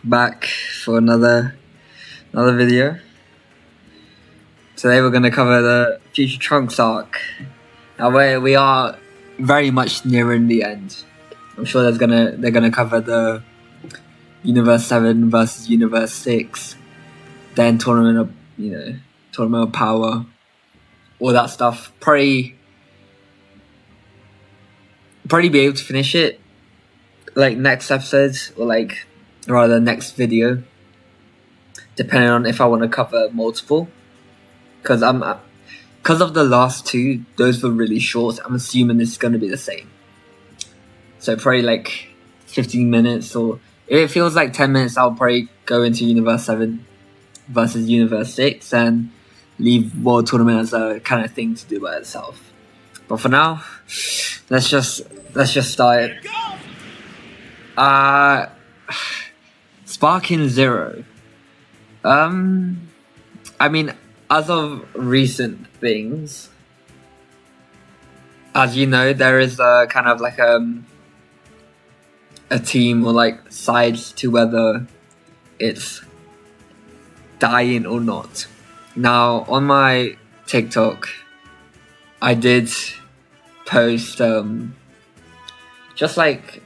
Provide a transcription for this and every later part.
back for another video. Today we're gonna cover the Future Trunks arc. Now we are very much nearing the end. I'm sure they're gonna cover the Universe 7 versus Universe 6, then Tournament of Power, all that stuff. Probably be able to finish it like next episode, or like rather next video, depending on if I want to cover multiple. Because of the last two, those were really short. I'm assuming this is going to be the same. So probably like 15 minutes, or if it feels like 10 minutes, I'll probably go into Universe 7 versus Universe 6 and leave World Tournament as a kind of thing to do by itself. But for now, let's just start it. Sparkingzero. I mean, as of recent things, as you know, there is a kind of like a team or like sides to whether it's dying or not. Now, on my TikTok, I did post just like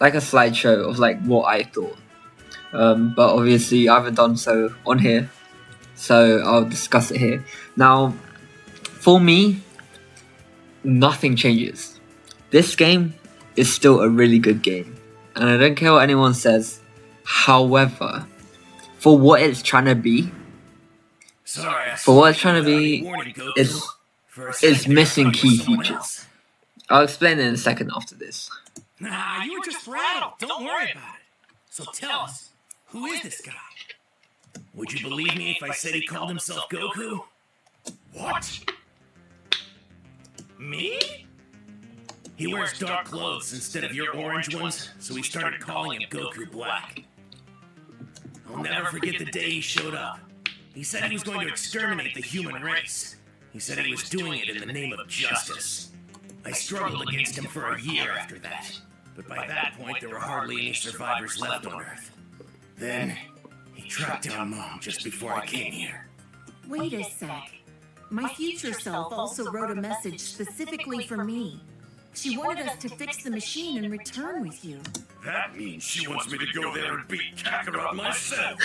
a slideshow of like what I thought, but obviously I haven't done so on here, so I'll discuss it here. Now, for me, nothing changes. This game is still a really good game, and I don't care what anyone says. However, for what it's trying to be, it's missing key features. I'll explain it in a second after this. Nah, you were just rattled. Don't worry about it. So tell us, who is this guy? Would you believe me if I said he called himself Goku? What? Me? He wears dark clothes instead of your orange ones, so we started calling him Goku Black. I'll never forget the day he showed up. He said he was going to exterminate the human race. He said he was doing it in the name of justice. I struggled against him for a year after that, but by that point there were hardly any survivors left on Earth. Then, he tracked down Mom just before I came here. Wait a sec. My future self also wrote a message specifically for me. She wanted us to fix the machine and return with you. That means she wants me to go there and beat Kakarot myself.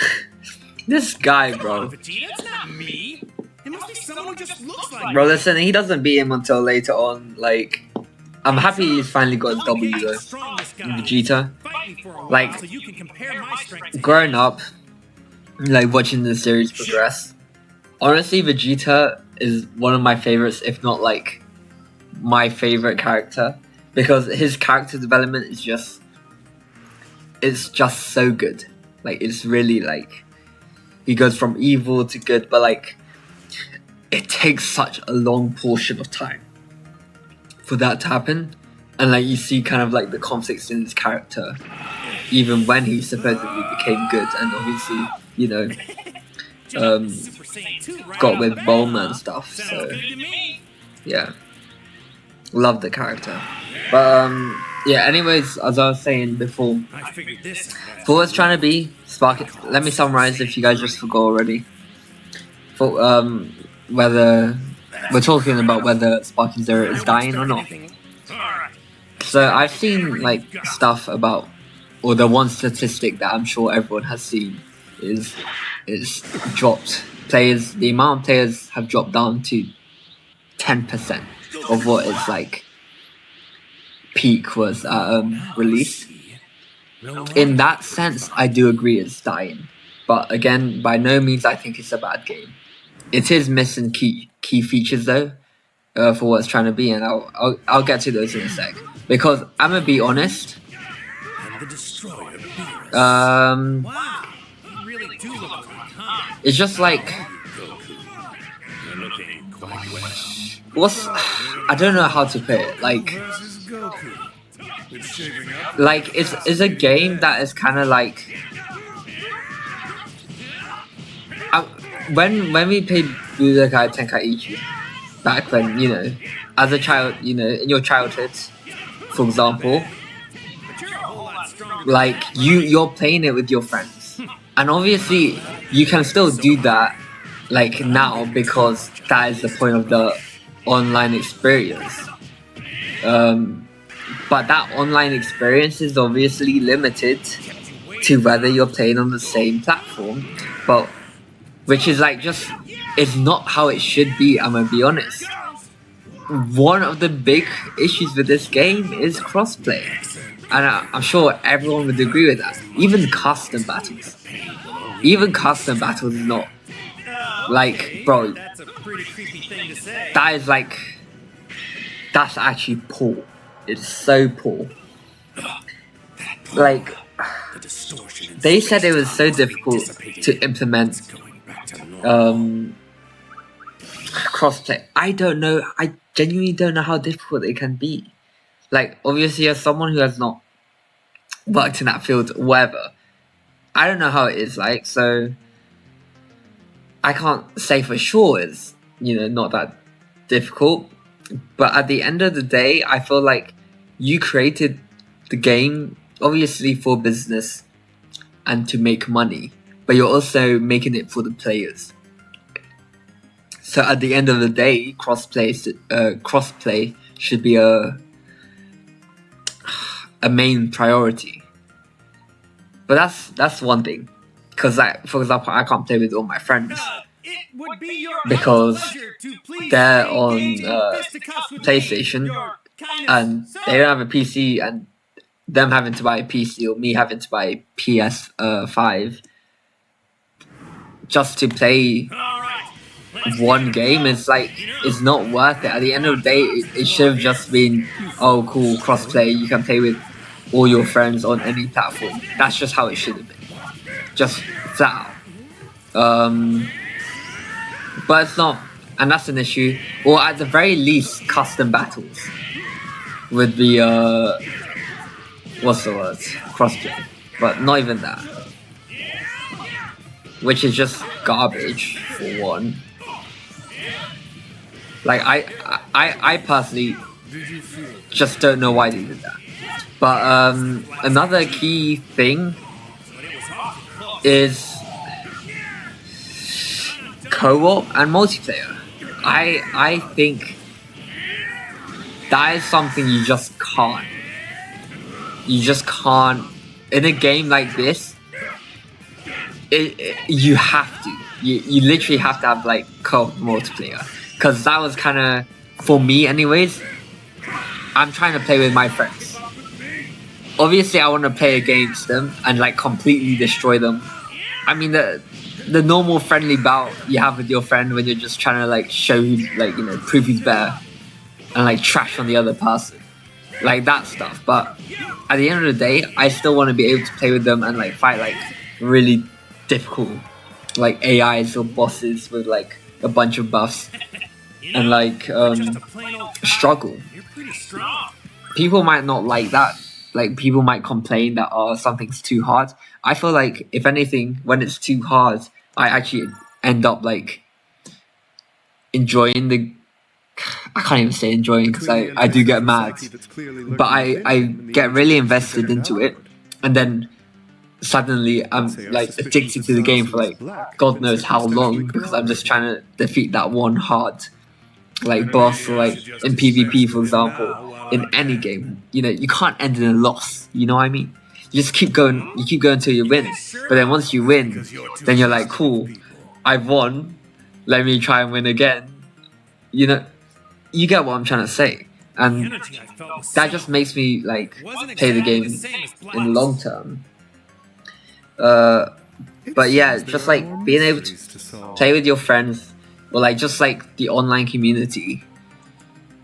This guy, bro. Vegeta, it's not me. It must be someone who just looks like Bro, listen, he doesn't beat him until later on. Like, I'm happy he's finally got his W though. Vegeta. Like, growing up, like watching the series progress, honestly, Vegeta is one of my favorites, if not like my favorite character, because his character development is just so good. Like, it's really like he goes from evil to good, but like it takes such a long portion of time for that to happen. And like you see kind of like the conflicts in his character even when he supposedly became good, and obviously, you know, got with Bulma and stuff. So yeah, love the character. But yeah, anyways, as I was saying before, for what it's trying to be, let me summarize if you guys just forgot already. For whether we're talking about whether Sparkingzero is dying or not. So I've seen like stuff about, or the one statistic that I'm sure everyone has seen is dropped players. The amount of players have dropped down to 10% of what its like peak was at release. In that sense, I do agree it's dying, but again, by no means I think it's a bad game. It is missing key features though, for what it's trying to be, and I'll get to those in a sec. Because I'm gonna be honest, it's just like I don't know how to put it. Like it's a game that is kind of like when we played Budokai Tenkaichi back when, you know, as a child, you know, in your childhood, for example, like you're playing it with your friends, and obviously you can still do that like now because that is the point of the online experience. But that online experience is obviously limited to whether you're playing on the same platform, but which is like just it's not how it should be. I'm gonna be honest. One of the big issues with this game is crossplay, and I'm sure everyone would agree with that. Even custom battles is not like, bro. That is like, that's actually poor. It's so poor. Like, they said it was so difficult to implement crossplay. I don't know. I genuinely don't know how difficult it can be. Like, obviously, as someone who has not worked in that field, whatever, I don't know how it is like. So I can't say for sure it's not that difficult. But at the end of the day, I feel like you created the game obviously for business and to make money, but you're also making it for the players. So at the end of the day, crossplay should be a main priority. But that's one thing, because like, for example, I can't play with all my friends because they're on PlayStation and they don't have a PC, and them having to buy a PC or me having to buy a PS5 just to play one game is like, it's not worth it. At the end of the day, it should have just been, oh cool, crossplay, you can play with all your friends on any platform. That's just how it should have been, just flat out. But it's not, and that's an issue. Or at the very least, custom battles would be what's the word, crossplay, but not even that, which is just garbage for one. Like I personally just don't know why they did that. But another key thing is co-op and multiplayer. I think that is something you just can't. You just can't in a game like this. You have to. You literally have to have like co-op multiplayer, because that was kind of, for me anyways, I'm trying to play with my friends. Obviously I want to play against them and like completely destroy them. I mean the normal friendly bout you have with your friend when you're just trying to like show who, like, prove who's better and like trash on the other person, like that stuff. But at the end of the day, I still want to be able to play with them and like fight like really difficult like AIs or bosses with like a bunch of buffs and like struggle. People might not like that. Like, people might complain that something's too hard. I feel like, if anything, when it's too hard, I actually end up like enjoying the. I can't even say enjoying, because I do get mad, but I get really invested into it, and then suddenly I'm like addicted to the game for like God knows how long, because I'm just trying to defeat that one hard like boss, or like in PvP, for example. In any game, you can't end in a loss. You know what I mean? You just keep going. You keep going until you win. But then once you win, then you're like, cool, I've won. Let me try and win again. You get what I'm trying to say, and that just makes me like play the game in the long term. But yeah, just like being able to play with your friends, or like just like the online community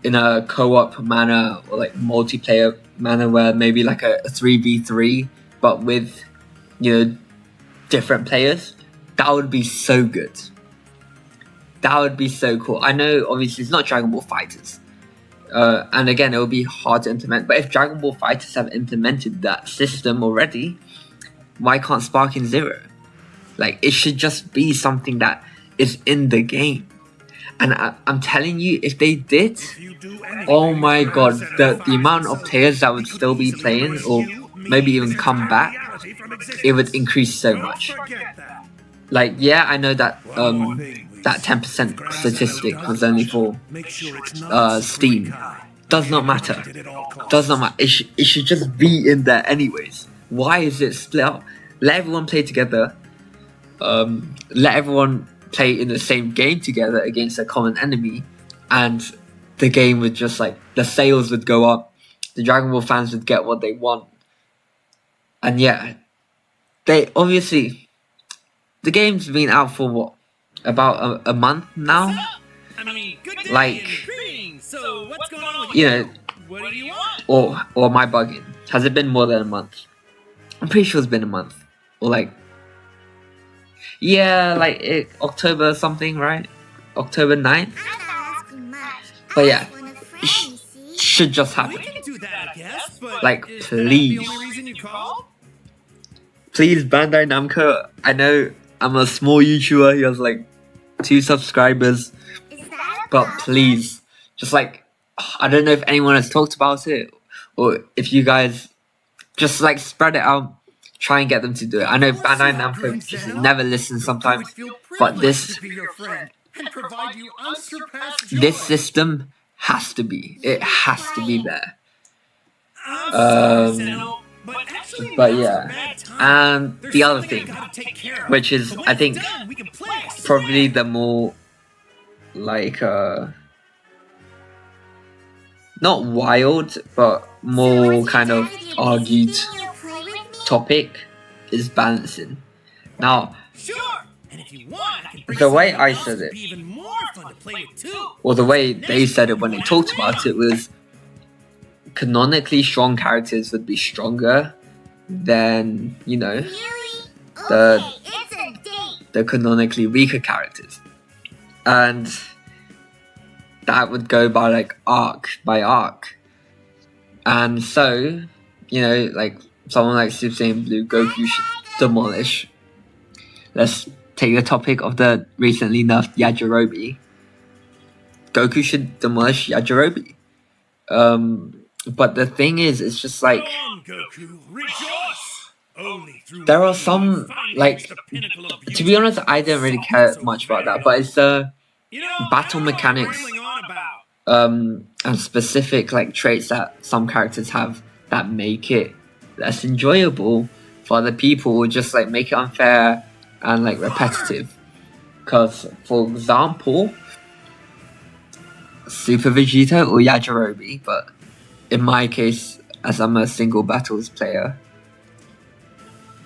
in a co-op manner, or like multiplayer manner, where maybe like a 3v3 but with different players, that would be so good. That would be so cool. I know obviously it's not Dragon Ball FighterZ, and again it will be hard to implement, but if Dragon Ball FighterZ have implemented that system already, why can't SparkingZero? Like, it should just be something that is in the game. And I'm telling you, if they did, oh my god, the amount of players that would still be playing, or maybe even come back, it would increase so much. Like, yeah, I know that that 10% statistic was only for Steam. Does not matter. Does not matter. It should just be in there anyways. Why is it split up? Let everyone play together. Let everyone play in the same game together against a common enemy, and the game would just like, the sales would go up, the Dragon Ball fans would get what they want. And yeah, they obviously, the game's been out for what, about a month now? Like, So what's going on with you know, What do you want? or am I bugging? Has it been more than a month? I'm pretty sure it's been a month. Or like, yeah, like October something, right? October 9th? But yeah, it should just happen. We can do that, I guess, but Like, is please. that the only reason you called? Please, Bandai Namco, I know I'm a small YouTuber, he has like 2 subscribers, but please, just like, I don't know if anyone has talked about it, or if you guys just like spread it out, try and get them to do it. I know Bandai Namco just never listens sometimes, but this system has to be, it has to be there. But yeah, and the other thing, which is I think probably the more like not wild but more kind of argued topic is balancing. Now, the way I said it, or the way they said it when they talked about it, was canonically strong characters would be stronger than, you know, the canonically weaker characters, and that would go by like arc by arc. And so, you know, like someone like Super Saiyan Blue Goku should demolish. Let's take the topic of the recently nerfed Yajirobe. Goku should demolish Yajirobe. But the thing is, it's just like, there are some, like, to be honest, I don't really care much about that, but it's the battle mechanics and specific like traits that some characters have that make it less enjoyable for other people, or just like make it unfair and like repetitive. Because, for example, Super Vegeta or Yajirobe, but in my case, as I'm a single battles player,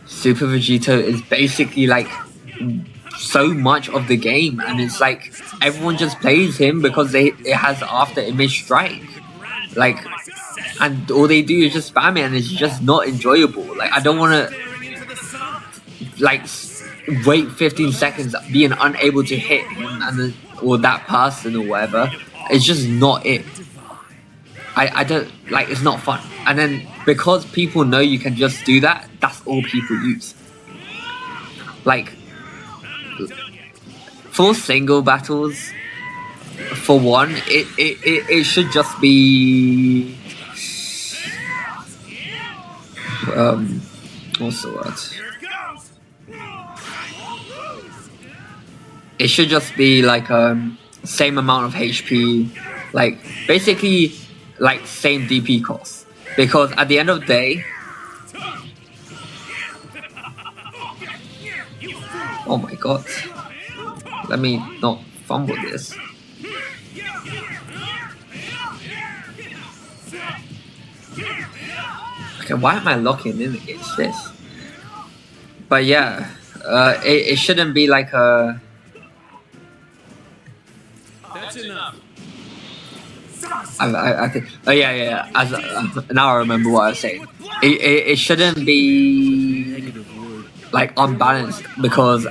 Super Vegeta is basically like so much of the game, and it's like everyone just plays him because it has after image strike, like, and all they do is just spam it, and it's just not enjoyable. Like, I don't want to like wait 15 seconds being unable to hit him and or that person or whatever. It's just not it. I don't like, it's not fun. And then because people know you can just do that, that's all people use. Like, for single battles, for one, it should just be what's the word? It should just be like same amount of HP, like basically like same DP cost, because at the end of the day, oh my god, let me not fumble this. Okay, why am I locking in against this? But yeah, it shouldn't be like a... That's enough. I think... Oh yeah. Now I remember what I was saying. It shouldn't be like unbalanced, because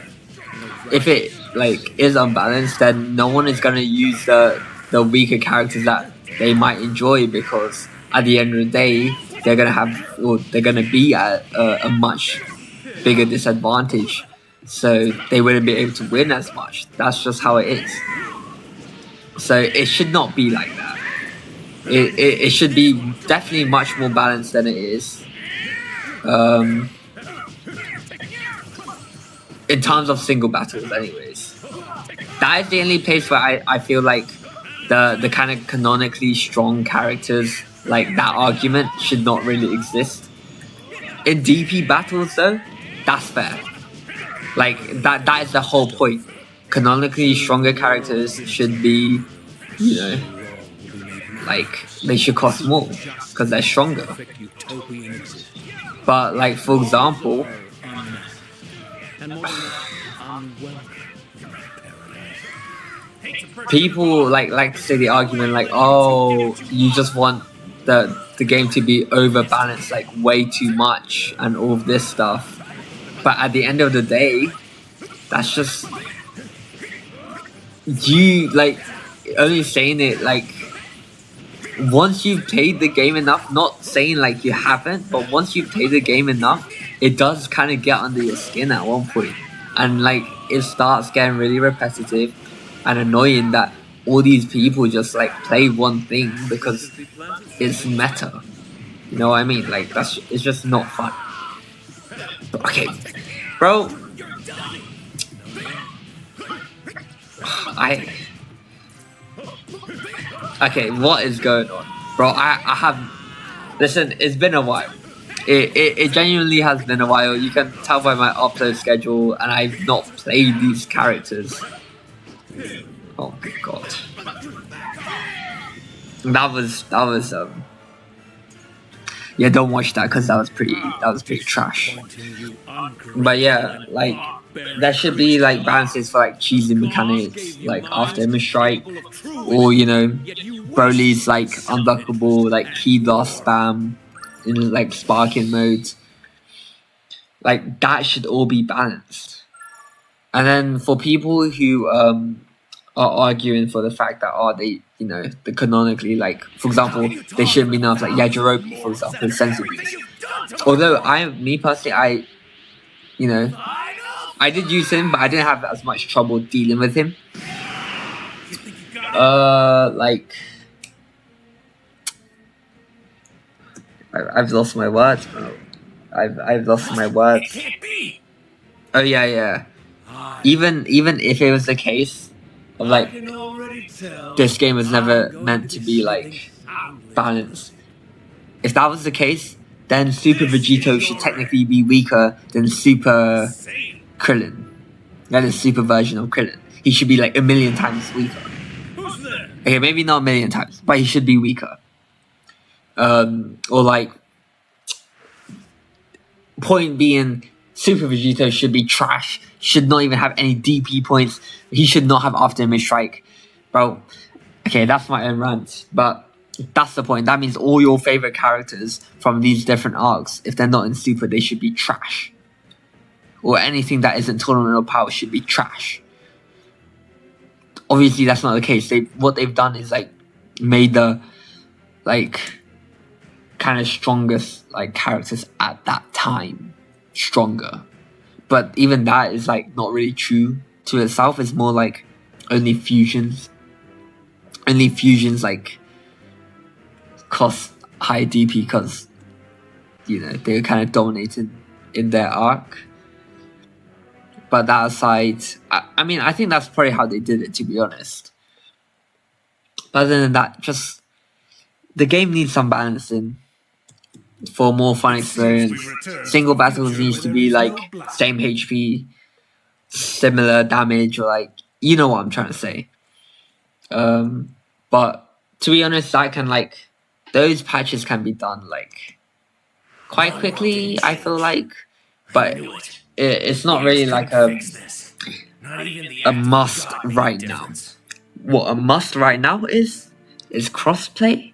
if it like is unbalanced, then no one is gonna use the weaker characters that they might enjoy, because at the end of the day, they're gonna have, or they're gonna be at a much bigger disadvantage, so they wouldn't be able to win as much. That's just how it is. So it should not be like that. It should be definitely much more balanced than it is. In terms of single battles, anyways. That is the only place where I feel like the kind of canonically strong characters, like that argument should not really exist. In DP battles though, that's fair. Like that is the whole point. Canonically stronger characters should be, you know, like they should cost more because they're stronger. But like for example, people like to say the argument like, oh, you just want the game to be overbalanced like way too much and all of this stuff. But at the end of the day, that's just you like only saying it like once you've played the game enough, not saying like you haven't, but once you've played the game enough, it does kind of get under your skin at one point. And like it starts getting really repetitive and annoying that all these people just like play one thing because it's meta. You know what I mean? Like it's just not fun. But, okay, bro. Okay, what is going on? Bro, I have... Listen, it's been a while. It genuinely has been a while. You can tell by my upload schedule, and I've not played these characters. Oh my god. That was yeah, don't watch that because that was pretty trash. But yeah, like there should be like balances for like cheesy mechanics, like after image strike, or you know, Broly's like unblockable, like key loss spam in like sparking modes. Like that should all be balanced. And then for people who are arguing for the fact that they, you know, the canonically, like for example, they shouldn't be nerfed like Yajirobe, for example, sensibilities. Although me personally, you know, I did use him, but I didn't have as much trouble dealing with him. Like I've lost my words, bro. I've lost my words. Oh yeah. Even if it was the case of like this game was never meant to be like balanced. If that was the case, then Super Vegito should technically be weaker than Super Krillin. That is super version of Krillin. He should be like 1,000,000 times weaker. Okay, maybe not 1,000,000 times, but he should be weaker. Or like, point being, Super Vegito should be trash. Should not even have any DP points. He should not have after image strike. Bro, okay, that's my own rant, but that's the point. That means all your favorite characters from these different arcs, if they're not in Super, they should be trash. Or anything that isn't tournament or power should be trash. Obviously, that's not the case. What they've done is like made the like kind of strongest like characters at that time stronger. But even that is like not really true to itself. It's more like only fusions like cost high DP because, you know, they were kind of dominated in their arc. But that aside, I mean, I think that's probably how they did it, to be honest. But other than that, just the game needs some balancing for more fun experience. Single battles needs to be like same HP, similar damage, or like, you know what I'm trying to say. But to be honest, that can like, those patches can be done like quite quickly, I feel like. But it's not really like a must right now. What a must right now is crossplay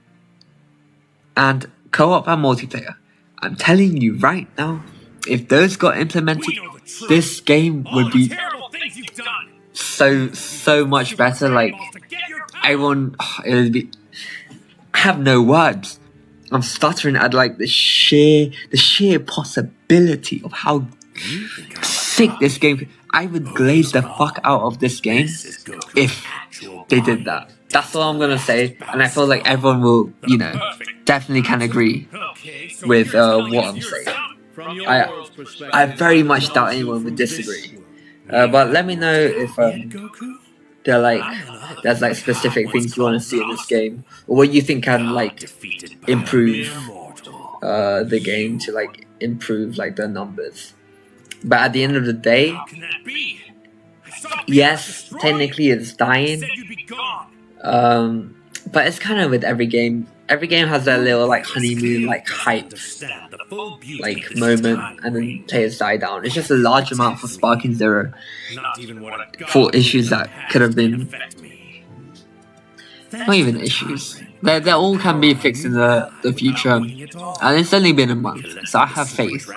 and co-op and multiplayer. I'm telling you right now, if those got implemented, this game would be so much better. Like everyone, it would be. I have no words. I'm stuttering at like the sheer possibility of how sick this game. I would glaze the fuck out of this game if they did that. That's all I'm gonna say, and I feel like everyone will, you know, definitely can agree with what I'm saying. I very much doubt anyone would disagree. But let me know if they're like there's like specific things you want to see in this game, or what you think can like improve the game to like improve like the numbers. But at the end of the day, yes, technically it's dying. But it's kind of with every game. Every game has that little like honeymoon like hype like moment, and then players die down. It's just a large amount for Sparking Zero for issues that could have been not even issues. They all can be fixed in the future, and it's only been a month, so I have faith.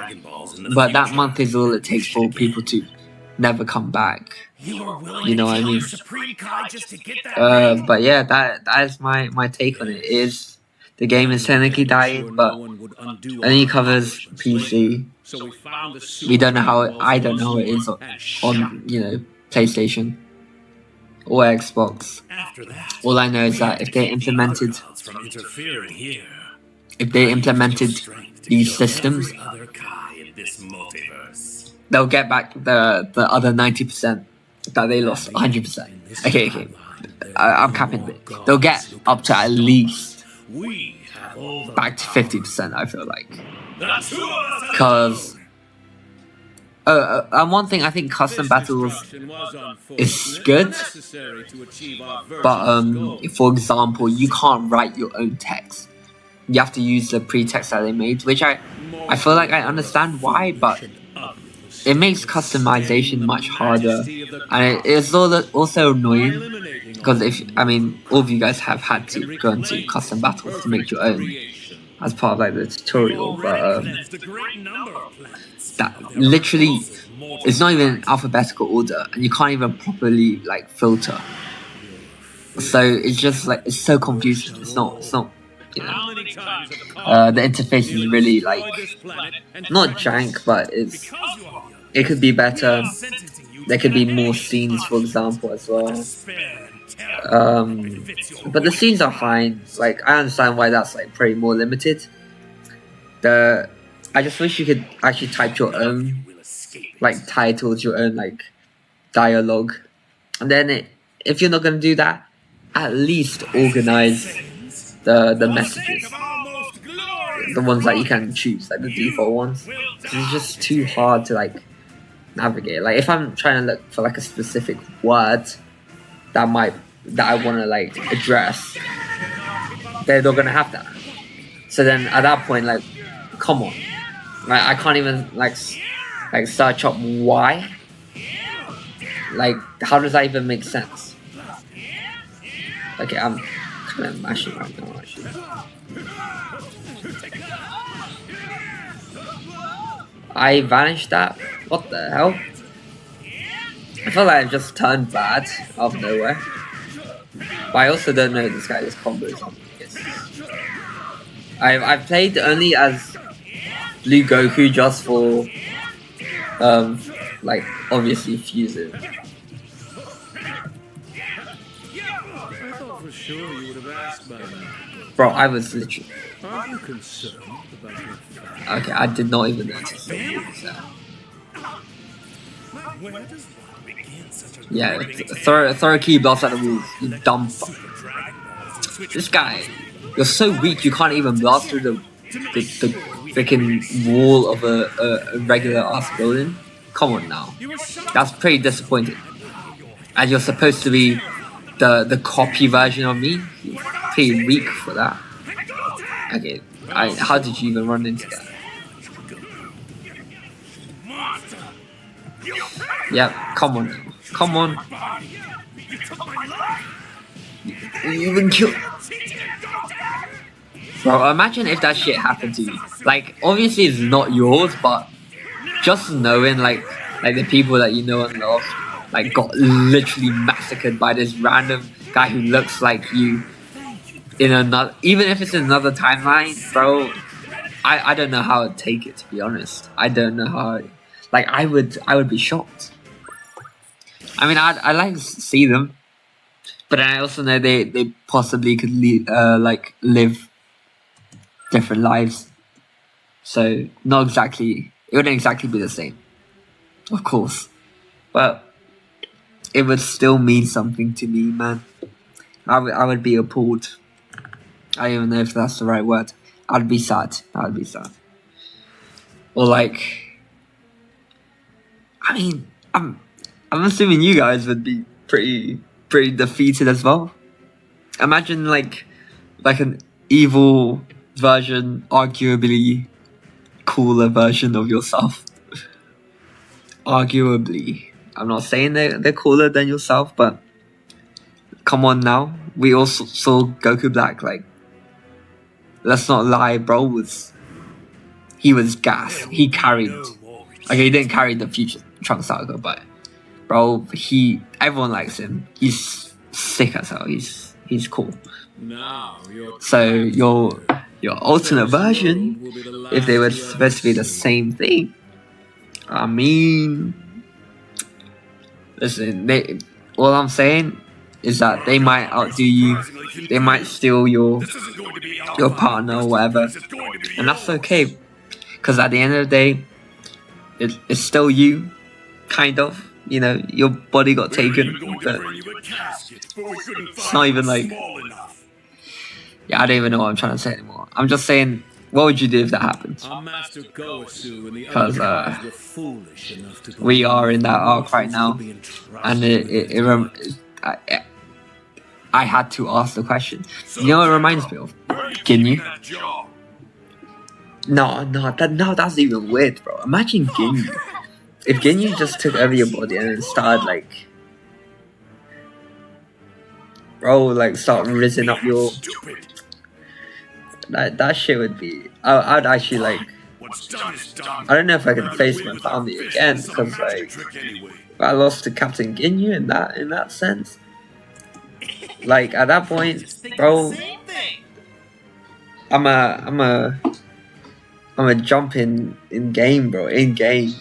But that month is all it takes for people to never come back. You know what I mean? But yeah, that is my take on it. The game is technically dying, but only covers PC. We don't know how I don't know how it is on PlayStation or Xbox. All I know is that if they implemented these systems, they'll get back the other 90% that they lost. 100%. Okay. I'm capping a bit. They'll get up to at least back to 50%, I feel like. Because and one thing, I think custom battles is good, but for example, you can't write your own text. You have to use the pretext that they made, which I feel like I understand why, but it makes customization much harder, and it's also annoying because all of you guys have had to go into custom battles to make your own as part of like the tutorial, but that literally is not even in alphabetical order, and you can't even properly like filter. So it's just like it's so confusing. It's not. The interface is really like not jank, but it could be better. There could be more scenes, for example, as well. But the scenes are fine. Like I understand why that's like pretty more limited. I just wish you could actually type your own like titles, your own like dialogue, and then if you're not gonna do that, at least organize the messages, the ones that you can choose, like the default ones. It's just too hard to like navigate. Like if I'm trying to look for like a specific word that I want to like address, they're not gonna have that. So then at that point, like, come on, like I can't even like search up why. Like, how does that even make sense? Okay, I'm kind of mashing right now, actually. I vanished that. What the hell? I feel like I just turned bad out of nowhere. But I also don't know this guy, this combo is on. I've played only as Blue Goku just for like obviously fusing. Bro, I was literally. Okay, I did not even notice that. Yeah, throw a key blast at the walls, you dumb fuck. This guy, you're so weak you can't even blast through the freaking wall of a regular ass building. Come on now, that's pretty disappointing. And you're supposed to be the copy version of me. You're pretty weak for that. Okay, how did you even run into that? Yep, come on now. Come on. You even killed. Bro, imagine if that shit happened to you. Like, obviously it's not yours, but just knowing like the people that you know and love like got literally massacred by this random guy who looks like you in another, even if it's another timeline, bro. I don't know how I'd take it, to be honest. I don't know how. Like, I would be shocked. I mean, I'd like to see them, but I also know they possibly could live different lives. So not exactly It wouldn't exactly be the same, of course, but it would still mean something to me, man. I would be appalled. I don't even know if that's the right word. I'd be sad. I'd be sad. Or like, I mean, I'm assuming you guys would be pretty defeated as well. Imagine like an evil version, arguably cooler version of yourself. Arguably. I'm not saying they're cooler than yourself, but come on now. We also saw Goku Black, like, let's not lie, bro, he was gas. He carried. Okay, he didn't carry the future Trunks saga, but bro, everyone likes him. He's sick as hell. He's cool. So your alternate version, if they were supposed to be the same thing, I mean, listen, all I'm saying is that they might outdo you, they might steal your partner or whatever, and that's okay, because at the end of the day, it's still you, kind of, you know, your body got taken, but it's not even like, yeah, I don't even know what I'm trying to say anymore. I'm just saying, what would you do if that happens? Because we are in that arc right now, and I had to ask the question. You know what it reminds me of? Ginyu. No, that's even weird, bro. Imagine Ginyu. If Ginyu just took over your body and then started like, bro, like start rizzing up your, that shit would be. I'd actually like. I don't know if I can face my family again, because like I lost to Captain Ginyu in that sense. Like at that point, bro, I'm a jump in game, bro, in game.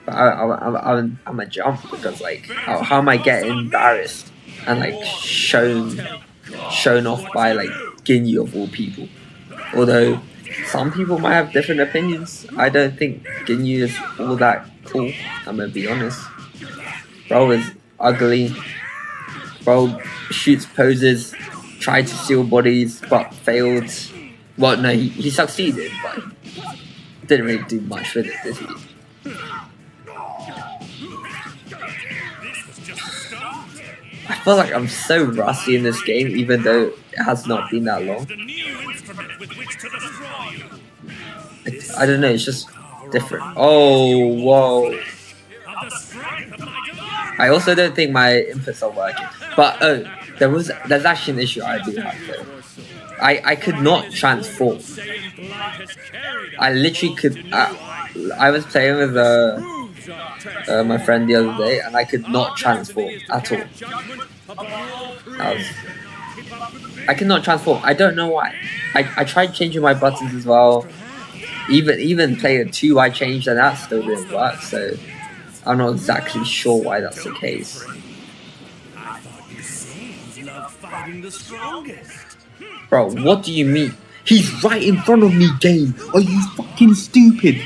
But I'm a jump, because like how am I getting embarrassed and like shown off by like Ginyu of all people? Although some people might have different opinions, I don't think Ginyu is all that cool. I'm gonna be honest. Bro is ugly. Bro shoots poses, tried to steal bodies, but failed. Well, no, he succeeded, but didn't really do much with it, did he? I feel like I'm so rusty in this game, even though it has not been that long. I don't know, it's just different. Oh, whoa. I also don't think my inputs are working. But there's actually an issue I do have though. I could not transform. I literally could. I was playing with my friend the other day, and I could not transform at all. I cannot transform. I don't know why. I tried changing my buttons as well. Even player 2 I changed, and that still didn't work. So I'm not exactly sure why that's the case. Bro, what do you mean? He's right in front of me, game. Are you fucking stupid?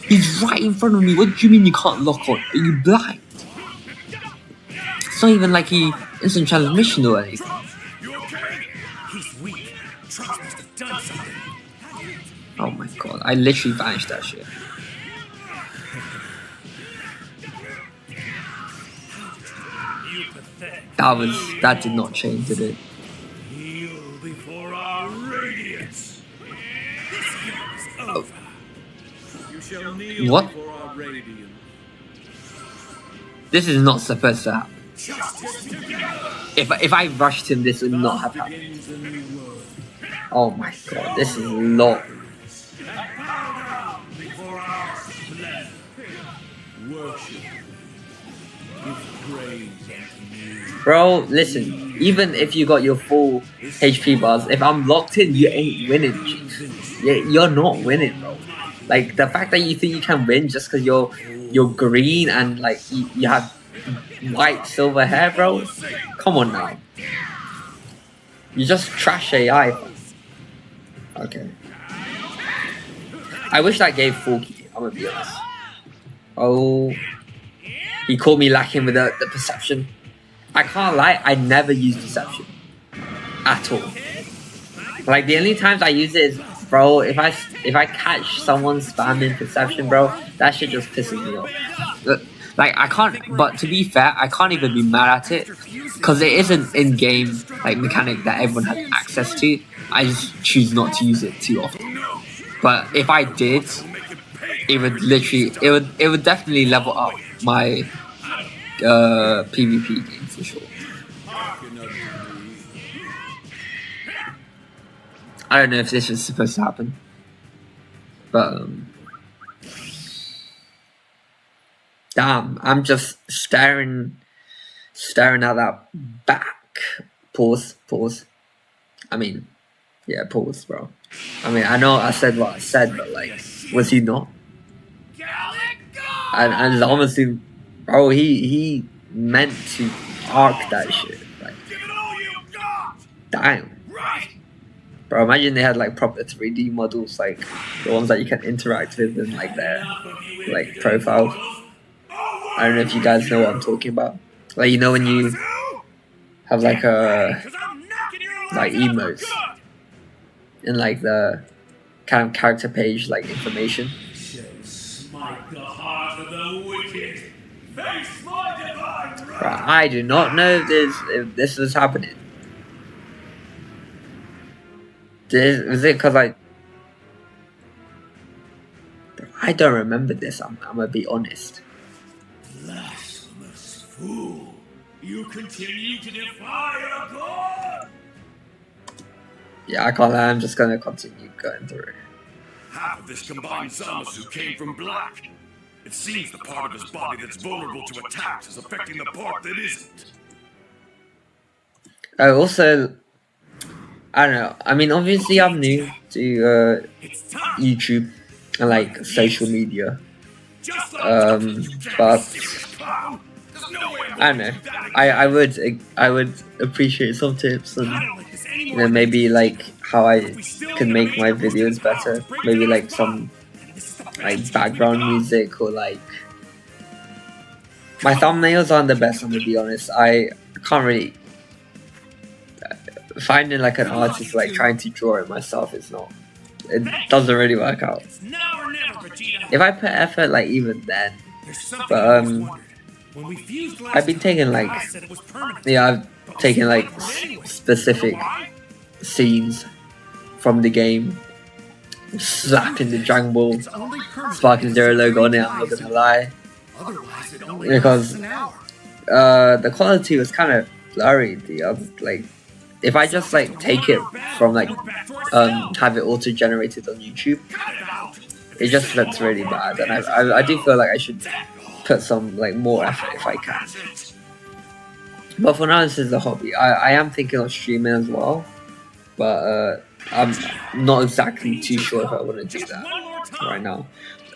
He's right in front of me. What do you mean you can't lock on? Are you blind? It's not even like he instant transmission or anything. Oh my god, I literally vanished that shit. That did not change, did it? Oh. What? This is not supposed to happen. If I rushed him, this would not have happened. Oh my god, this is long. Bro, listen, even if you got your full HP bars, if I'm locked in, you ain't winning, Chief. You're not winning, bro. Like, the fact that you think you can win just because you're green and, like, you have white, silver hair, bro? Come on now. You just trash AI. Okay. I wish that gave full key, I'm gonna be honest. Oh, he caught me lacking with the perception. I can't lie, I never use deception at all. Like the only times I use it is, bro, if I catch someone spamming perception, bro, that shit just pisses me off. Like I can't, but to be fair, I can't even be mad at it because it is an in-game like mechanic that everyone has access to. I just choose not to use it too often. But if I did, it would literally, it would definitely level up my PvP game for sure. I don't know if this was supposed to happen, but damn, I'm just staring at that back. Pause. I mean, yeah, pause, bro. I mean, I know I said what I said, but like, was he not? And honestly, bro, he meant to arc that shit. Like, damn. Bro, imagine they had like proper 3D models, like the ones that you can interact with in like their like profiles. I don't know if you guys know what I'm talking about. Like, you know when you have like a like emotes in like the kind of character page like information. Bro, I do not know if this was happening. Is it because like I don't remember this, I'm gonna be honest. Blasphemous fool! You continue to defy our God! Yeah, I can't lie, I'm just gonna continue going through. Half of this combined Zamasu came from black. It seems the part of his body that's vulnerable to attacks is affecting the part that isn't. Oh, also, I don't know. I mean, obviously, I'm new to YouTube and like social media. But I don't know. I would appreciate some tips and you know maybe like how I can make my videos better. Maybe like some like background music or like my thumbnails aren't the best. I'm gonna be honest. I can't really. Finding like an artist like trying to draw it myself is not, it doesn't really work out. If I put effort like even then, but I've been taking like, yeah, I've taken like specific scenes from the game, slapping the dragonballsparkingzero logo on it, I'm not gonna lie, because the quality was kind of blurry. Like, if I just like take it from like have it auto generated on YouTube, it just looks really bad, and I do feel like I should put some like more effort if I can. But for now, this is a hobby. I am thinking of streaming as well, but I'm not exactly too sure if I want to do that right now.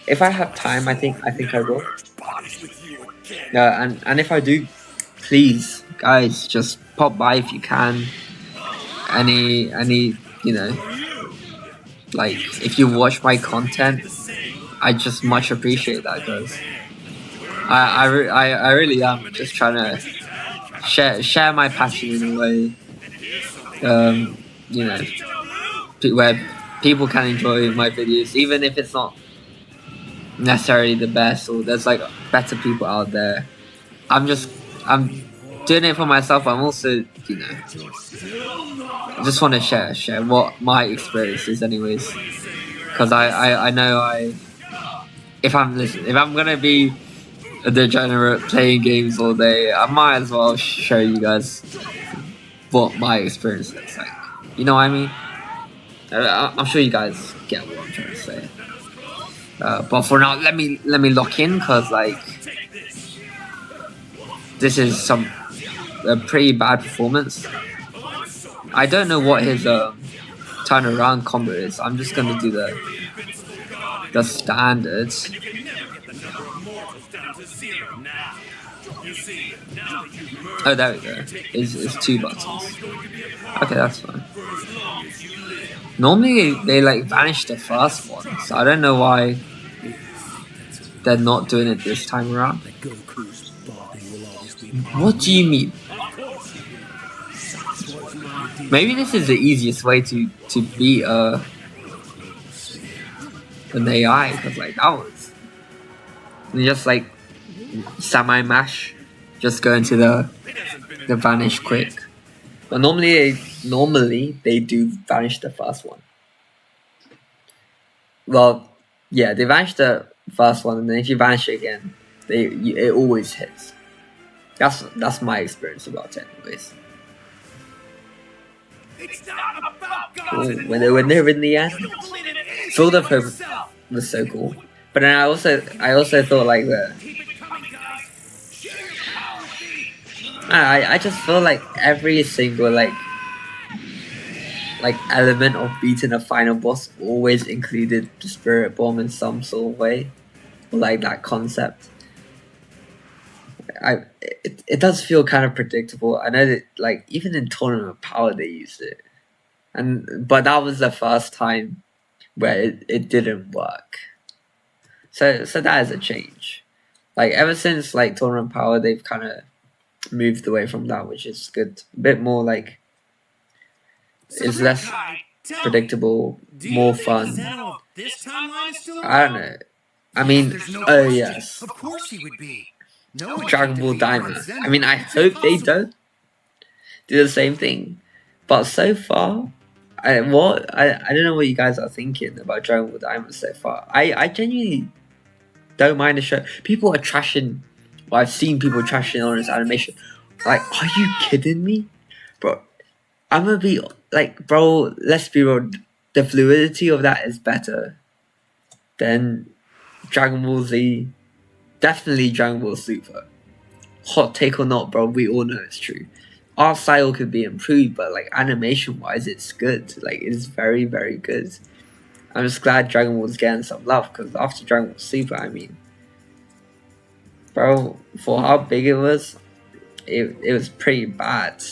If I have time, I think I will. And if I do, please guys, just pop by if you can. Any you know, like if you watch my content, I just much appreciate that, guys. I really am just trying to share my passion in a way, you know, where people can enjoy my videos, even if it's not necessarily the best or there's like better people out there. I'm doing it for myself. I'm also, you know, I just want to share what my experience is anyways, because I know if I'm gonna be a degenerate playing games all day, I might as well show you guys what my experience looks like. You know what I mean? I'm sure you guys get what I'm trying to say. But for now, let me lock in, because like this is a pretty bad performance. I don't know what his turnaround combo is. I'm just gonna do the standards. Oh, there we go. It's 2 buttons. Okay, that's fine. Normally they like vanish the first one, so I don't know why they're not doing it this time around. Like Goku's body will always be What do you mean? Maybe this is the easiest way to beat an AI, because like that was just like semi-mash, just go into the vanish quick. But normally they do vanish the first one. Well, yeah, they vanish the first one, and then if you vanish it again, it always hits. That's my experience about it, anyways. It's not about Cool. When they're in the end, Field of Hope was so cool. But then I also thought like I just feel like every single like element of beating a final boss always included the spirit bomb in some sort of way, or like that concept. It does feel kind of predictable. I know that like even in Tournament of Power they used it, but that was the first time where it didn't work. So that is a change. Like ever since like Tournament of Power, they've kind of moved away from that, which is good. A bit more like it's less predictable, more fun. I don't know. I mean, oh yes. Of course he would be. Dragon Ball Diamond. I mean, I hope they don't do the same thing. But so far, I don't know what you guys are thinking about Dragon Ball Diamond so far. I genuinely don't mind the show. People are trashing. Well, I've seen people trashing on this animation. Like, are you kidding me, bro? I'm gonna be like, bro. Let's be real. The fluidity of that is better than Dragon Ball Z. Definitely Dragon Ball Super. Hot take or not, bro, we all know it's true. Art style could be improved, but like animation wise, it's good. Like it's very, very good. I'm just glad Dragon Ball's getting some love, because after Dragon Ball Super, I mean, bro, for how big it was was pretty bad.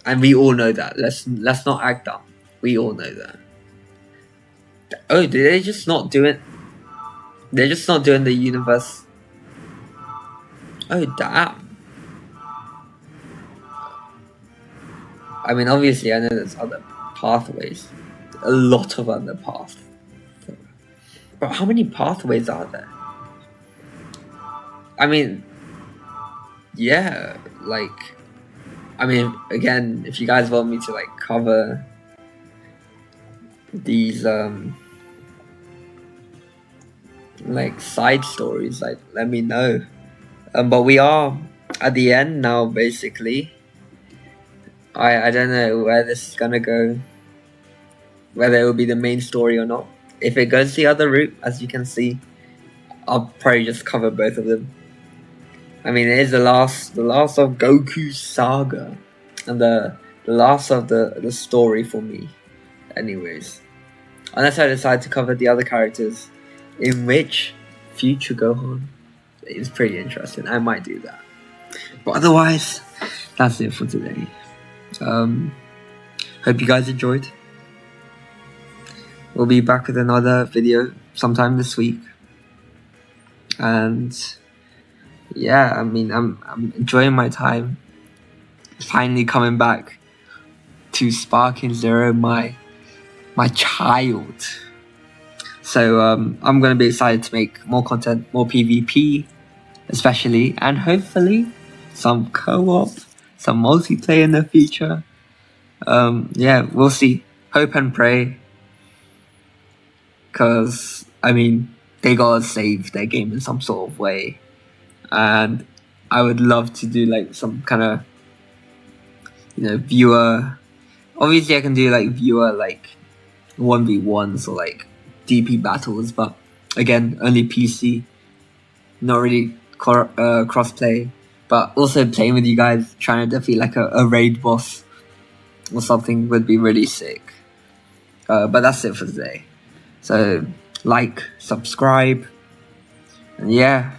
And we all know that. Let's not act dumb. We all know that. Oh, did they just not do it? They're just not doing the universe. Oh damn. I mean, obviously I know there's other pathways. A lot of other paths. But how many pathways are there? I mean, yeah, like, I mean, again, if you guys want me to like cover these like side stories, like let me know. But we are at the end now, basically. I don't know where this is gonna go, whether it will be the main story or not. If it goes the other route, as you can see, I'll probably just cover both of them. I mean, it is the last of Goku's saga, and the last of the story for me, anyways. Unless I decide to cover the other characters, in which future Gohan is pretty interesting. I might do that. But otherwise, that's it for today. Hope you guys enjoyed. We'll be back with another video sometime this week. And yeah, I mean, I'm enjoying my time. Finally coming back to Sparking Zero, my child. So I'm gonna be excited to make more content, more PvP, especially, and hopefully some co-op, some multiplayer in the future. Yeah, we'll see. Hope and pray. Cause I mean, they gotta save their game in some sort of way, and I would love to do like some kind of, viewer. Obviously, I can do like viewer like 1v1s or like DP battles, but again, only PC, not really crossplay. But also playing with you guys, trying to defeat like a raid boss or something would be really sick. But that's it for today. So like, subscribe, and yeah,